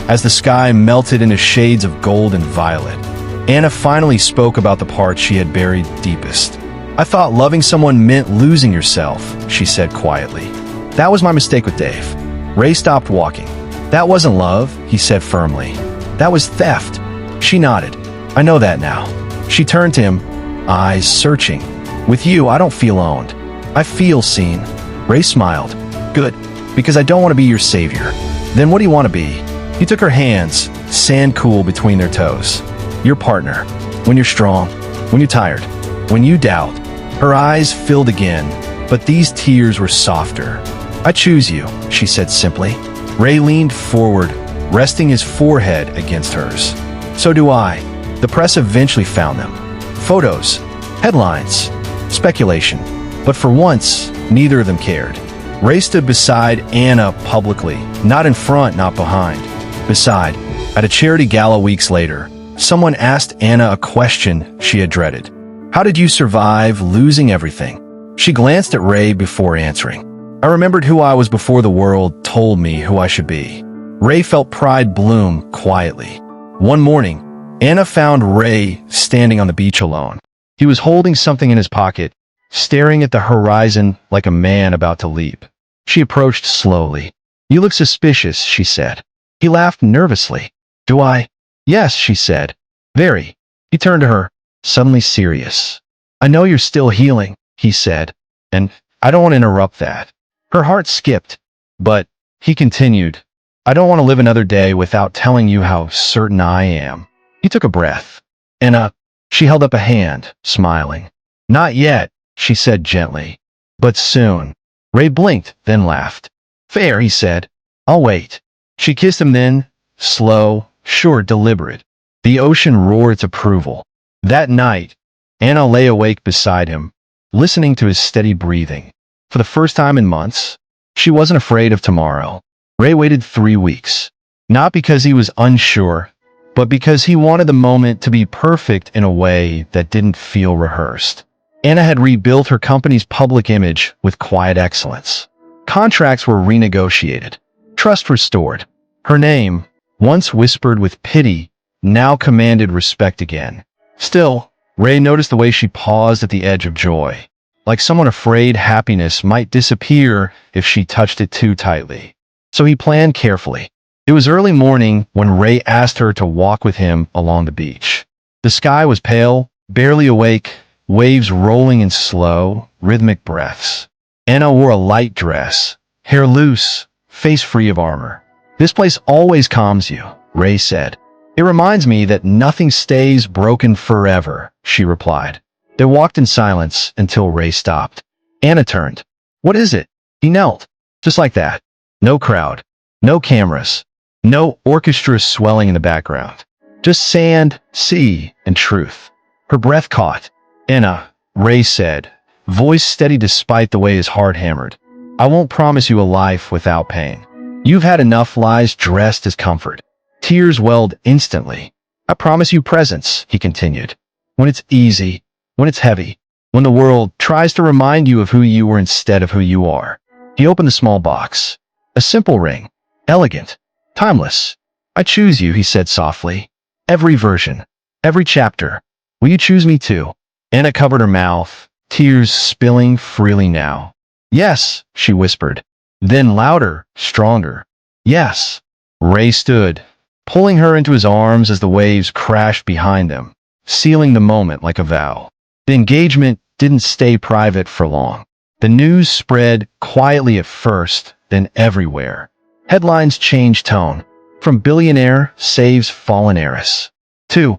as the sky melted into shades of gold and violet, Anna finally spoke about the parts she had buried deepest. "I thought loving someone meant losing yourself," she said quietly. "That was my mistake with Dave." Ray stopped walking. "That wasn't love," he said firmly. "That was theft." She nodded. "I know that now." She turned to him, eyes searching. "With you, I don't feel owned. I feel seen." Ray smiled. "Good, because I don't want to be your savior." "Then what do you want to be?" He took her hands, sand cool between their toes. "Your partner. When you're strong. When you're tired. When you doubt." Her eyes filled again, but these tears were softer. "I choose you," she said simply. Ray leaned forward, resting his forehead against hers. "So do I." The press eventually found them. Photos, headlines, speculation. But for once, neither of them cared. Ray stood beside Anna publicly, not in front, not behind. Beside, at a charity gala weeks later, someone asked Anna a question she had dreaded. "How did you survive losing everything?" She glanced at Ray before answering. "I remembered who I was before the world told me who I should be." Ray felt pride bloom quietly. One morning, Anna found Ray standing on the beach alone. He was holding something in his pocket, staring at the horizon like a man about to leap. She approached slowly. "You look suspicious," she said. He laughed nervously. "Do I?" "Yes," she said. "Very." He turned to her, suddenly serious. "I know you're still healing," he said, "and I don't want to interrupt that." Her heart skipped. "But," he continued, "I don't want to live another day without telling you how certain I am." He took a breath. "Anna," she held up a hand, smiling. "Not yet," she said gently. "But soon." Ray blinked, then laughed. "Fair," he said. "I'll wait." She kissed him then, slow, sure, deliberate. The ocean roared its approval. That night, Anna lay awake beside him, listening to his steady breathing. For the first time in months, she wasn't afraid of tomorrow. Ray waited 3 weeks. Not because he was unsure, but because he wanted the moment to be perfect in a way that didn't feel rehearsed. Anna had rebuilt her company's public image with quiet excellence. Contracts were renegotiated, trust restored. Her name, once whispered with pity, now commanded respect again. Still, Ray noticed the way she paused at the edge of joy, like someone afraid happiness might disappear if she touched it too tightly. So he planned carefully. It was early morning when Ray asked her to walk with him along the beach. The sky was pale, barely awake, waves rolling in slow, rhythmic breaths. Anna wore a light dress, hair loose, face free of armor. This place always calms you, Ray said. It reminds me that nothing stays broken forever, she replied. They walked in silence until Ray stopped. Anna turned. What is it? He knelt. Just like that. No crowd. No cameras. No orchestra swelling in the background. Just sand, sea, and truth. Her breath caught. Anna, Ray said, voice steady despite the way his heart hammered. I won't promise you a life without pain. You've had enough lies dressed as comfort. Tears welled instantly. I promise you presence, he continued. When it's easy, when it's heavy, when the world tries to remind you of who you were instead of who you are. He opened the small box. A simple ring. Elegant. Timeless. I choose you, he said softly. Every version. Every chapter. Will you choose me too? Anna covered her mouth, tears spilling freely now. Yes, she whispered. Then louder, stronger. Yes. Ray stood, pulling her into his arms as the waves crashed behind them, sealing the moment like a vow. The engagement didn't stay private for long. The news spread quietly at first, then everywhere. Headlines changed tone. From billionaire saves fallen heiress. Two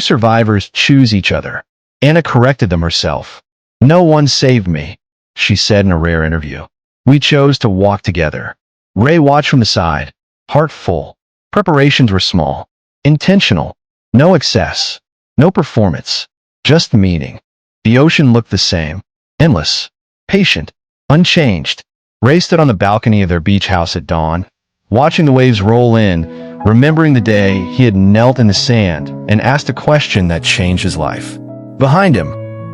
survivors choose each other. Anna corrected them herself. No one saved me, she said in a rare interview. We chose to walk together. Ray watched from the side, heart full. Preparations were small, intentional. No excess, no performance, just meaning. The ocean looked the same, endless, patient, unchanged. Ray stood on the balcony of their beach house at dawn, watching the waves roll in, remembering the day he had knelt in the sand and asked a question that changed his life. Behind him,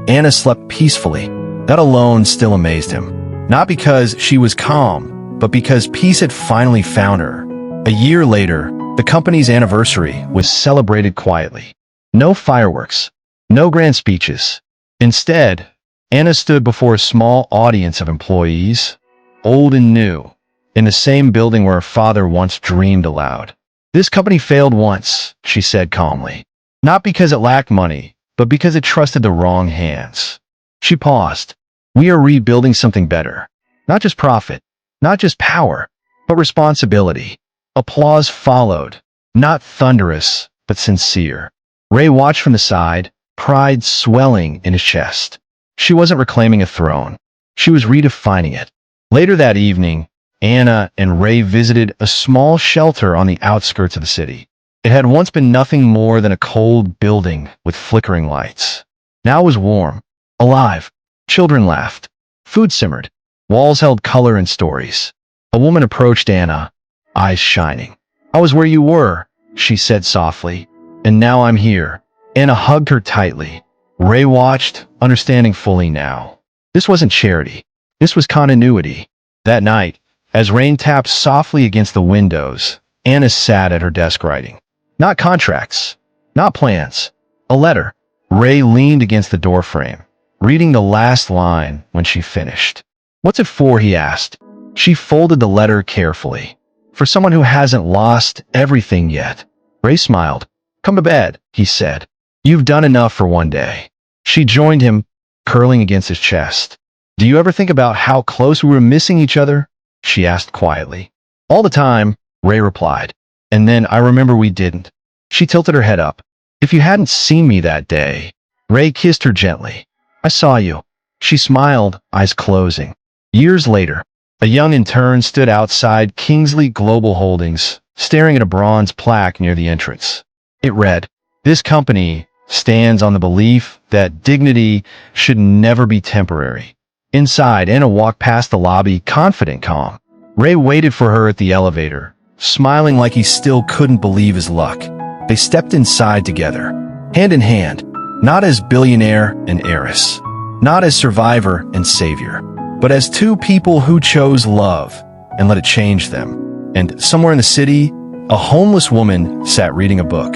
Anna slept peacefully. That alone still amazed him. Not because she was calm, but because peace had finally found her. A year later, the company's anniversary was celebrated quietly. No fireworks, no grand speeches. Instead, Anna stood before a small audience of employees, old and new, in the same building where her father once dreamed aloud. This company failed once, she said calmly. Not because it lacked money, but because it trusted the wrong hands. She paused. We are rebuilding something better. Not just profit, not just power, but responsibility. Applause followed, not thunderous, but sincere. Ray watched from the side, pride swelling in his chest. She wasn't reclaiming a throne. She was redefining it. Later that evening, Anna and Ray visited a small shelter on the outskirts of the city. It had once been nothing more than a cold building with flickering lights. Now it was warm, alive. Children laughed. Food simmered. Walls held color and stories. A woman approached Anna, eyes shining. I was where you were, she said softly, and now I'm here. Anna hugged her tightly. Ray watched, understanding fully now. This wasn't charity. This was continuity. That night, as rain tapped softly against the windows, Anna sat at her desk writing. Not contracts, not plans. A letter. Ray leaned against the doorframe, reading the last line when she finished. What's it for, he asked. She folded the letter carefully. For someone who hasn't lost everything yet. Ray smiled. Come to bed, he said. You've done enough for one day. She joined him, curling against his chest. Do you ever think about how close we were missing each other? She asked quietly. All the time, Ray replied. And then I remember we didn't. She tilted her head up. If you hadn't seen me that day. Ray kissed her gently. I saw you. She smiled, eyes closing. Years later, a young intern stood outside Kingsley Global Holdings, staring at a bronze plaque near the entrance. It read, "This company stands on the belief that dignity should never be temporary." Inside, Anna walked past the lobby, confident, calm. Ray waited for her at the elevator, smiling like he still couldn't believe his luck. They stepped inside together, hand in hand, not as billionaire and heiress, not as survivor and savior, but as two people who chose love and let it change them. And somewhere in the city, a homeless woman sat reading a book.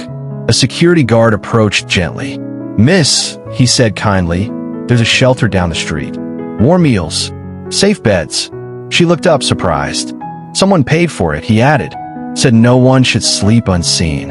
A security guard approached gently. Miss, he said kindly, there's a shelter down the street. Warm meals, safe beds. She looked up, surprised. Someone paid for it, he added, said no one should sleep unseen.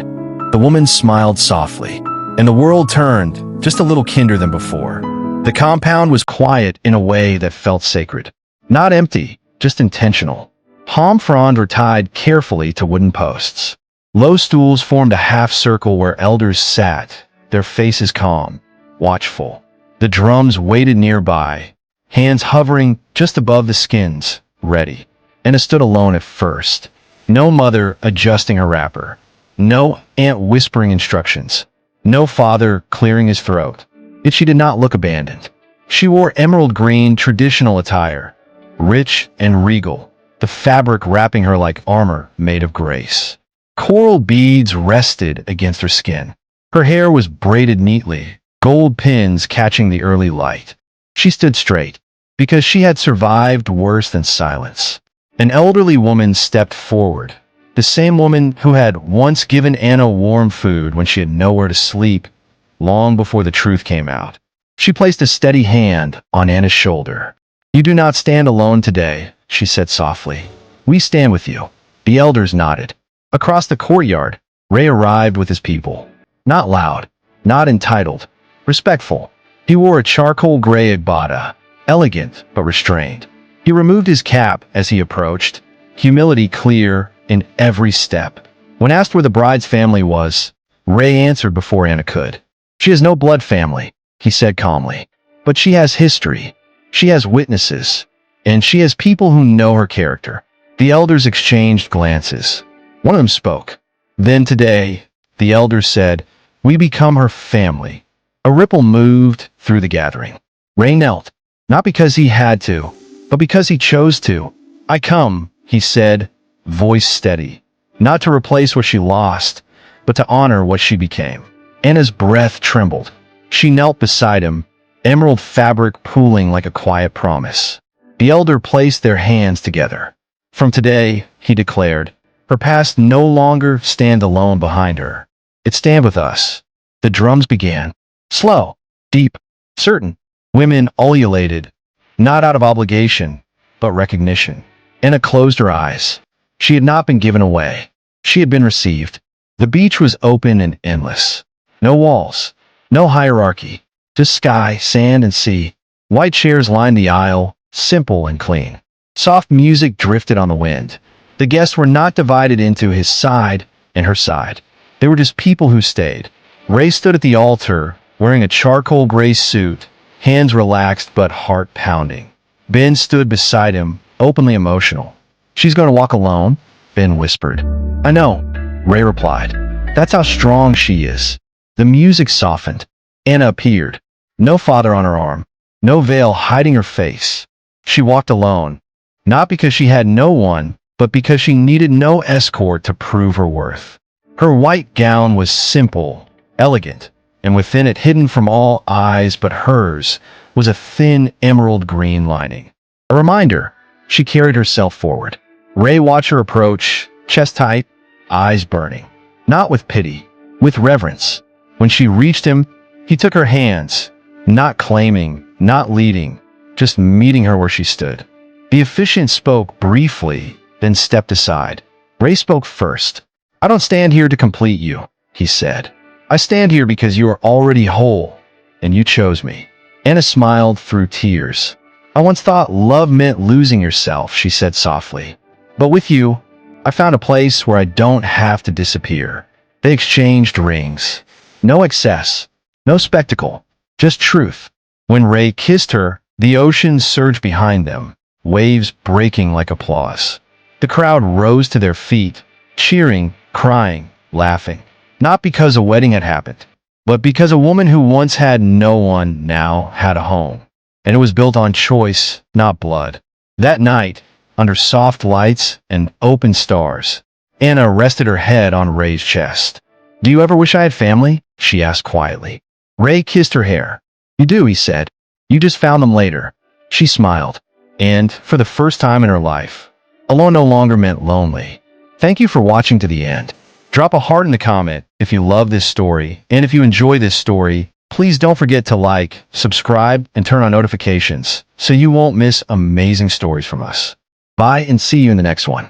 The woman smiled softly, and the world turned just a little kinder than before. The compound was quiet in a way that felt sacred. Not empty, just intentional. Palm fronds were tied carefully to wooden posts. Low stools formed a half-circle where elders sat, their faces calm, watchful. The drums waited nearby, hands hovering just above the skins, ready. Anna stood alone at first. No mother adjusting her wrapper. No aunt whispering instructions. No father clearing his throat. Yet she did not look abandoned. She wore emerald green traditional attire, rich and regal, the fabric wrapping her like armor made of grace. Coral beads rested against her skin. Her hair was braided neatly, gold pins catching the early light. She stood straight, because she had survived worse than silence. An elderly woman stepped forward, the same woman who had once given Anna warm food when she had nowhere to sleep, long before the truth came out. She placed a steady hand on Anna's shoulder. "You do not stand alone today," she said softly. "We stand with you." The elders nodded. Across the courtyard, Ray arrived with his people. Not loud, not entitled, respectful. He wore a charcoal gray agbada, elegant but restrained. He removed his cap as he approached, humility clear in every step. When asked where the bride's family was, Ray answered before Anna could. "She has no blood family," he said calmly. "But she has history. She has witnesses. And she has people who know her character." The elders exchanged glances. One of them spoke. "Then today," the elders said, "we become her family." A ripple moved through the gathering. Ray knelt, not because he had to, but because he chose to. "I come," he said, voice steady, "not to replace what she lost, but to honor what she became." Anna's breath trembled. She knelt beside him, emerald fabric pooling like a quiet promise. The elder placed their hands together. "From today," he declared, "her past no longer stand alone behind her. It stand with us." The drums began. Slow, deep, certain. Women ululated, not out of obligation, but recognition. Anna closed her eyes. She had not been given away. She had been received. The beach was open and endless. No walls, no hierarchy, just sky, sand, and sea. White chairs lined the aisle, simple and clean. Soft music drifted on the wind. The guests were not divided into his side and her side. They were just people who stayed. Ray stood at the altar, wearing a charcoal gray suit, hands relaxed but heart pounding. Ben stood beside him, openly emotional. "She's going to walk alone," Ben whispered. "I know," Ray replied. "That's how strong she is." The music softened. Anna appeared. No father on her arm. No veil hiding her face. She walked alone. Not because she had no one, but because she needed no escort to prove her worth. Her white gown was simple, elegant, and within it, hidden from all eyes but hers, was a thin emerald green lining. A reminder, she carried herself forward. Ray watched her approach, chest tight, eyes burning. Not with pity, with reverence. When she reached him, he took her hands, not claiming, not leading, just meeting her where she stood. The officiant spoke briefly, then stepped aside. Ray spoke first. "I don't stand here to complete you," he said. "I stand here because you are already whole, and you chose me." Anna smiled through tears. "I once thought love meant losing yourself," she said softly. "But with you, I found a place where I don't have to disappear." They exchanged rings. No excess, no spectacle, just truth. When Ray kissed her, the ocean surged behind them, waves breaking like applause. The crowd rose to their feet, cheering, crying, laughing. Not because a wedding had happened, but because a woman who once had no one now had a home. And it was built on choice, not blood. That night, under soft lights and open stars, Anna rested her head on Ray's chest. "Do you ever wish I had family?" she asked quietly. Ray kissed her hair. "You do," he said. "You just found them later." She smiled. And, for the first time in her life, alone no longer meant lonely. Thank you for watching to the end. Drop a heart in the comment if you love this story, and if you enjoy this story, please don't forget to like, subscribe, and turn on notifications so you won't miss amazing stories from us. Bye and see you in the next one.